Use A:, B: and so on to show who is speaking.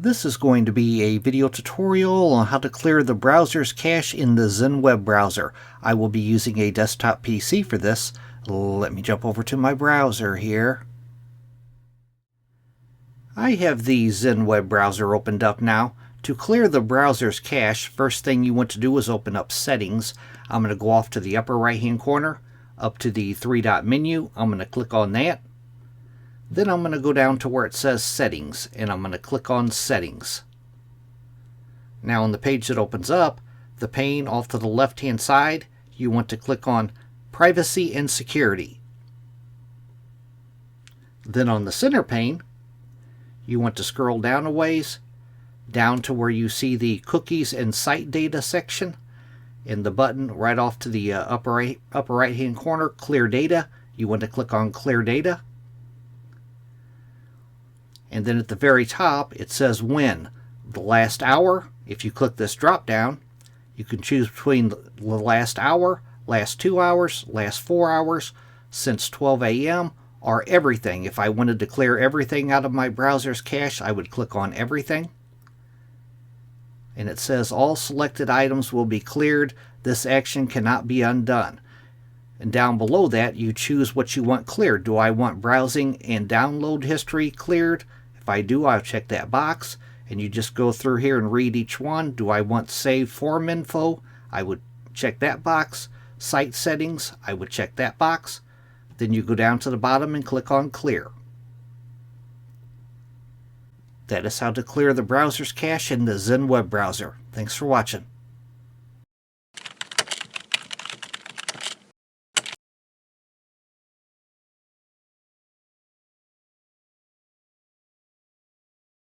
A: This is going to be a video tutorial on how to clear the browser's cache in the Zen Web Browser. I will be using a desktop PC for this. Let me jump over to my browser here. I have the Zen Web Browser opened up now. To clear the browser's cache, first thing you want to do is open up Settings. I'm going to go off to the upper right hand corner, up to the three-dot menu. I'm going to click on that. Then I'm going to go down to where it says Settings, and I'm going to click on Settings. Now on the page that opens up, the pane off to the left hand side, you want to click on Privacy and Security. Then on the center pane, you want to scroll down a ways, down to where you see the Cookies and Site Data section, and the button right off to the upper right hand corner, Clear Data. You want to click on Clear Data. And then at the very top, it says when. The last hour, if you click this drop down, you can choose between the last hour, last 2 hours, last 4 hours, since 12 a.m., or everything. If I wanted to clear everything out of my browser's cache, I would click on everything. And it says all selected items will be cleared. This action cannot be undone. And down below that, you choose what you want cleared. Do I want browsing and download history cleared? If I do, I'll check that box. And you just go through here and read each one. Do I want save form info? I would check that box. Site settings, I would check that box. Then you go down to the bottom and click on clear. That is how to clear the browser's cache in the Zen Web Browser. Thanks for watching.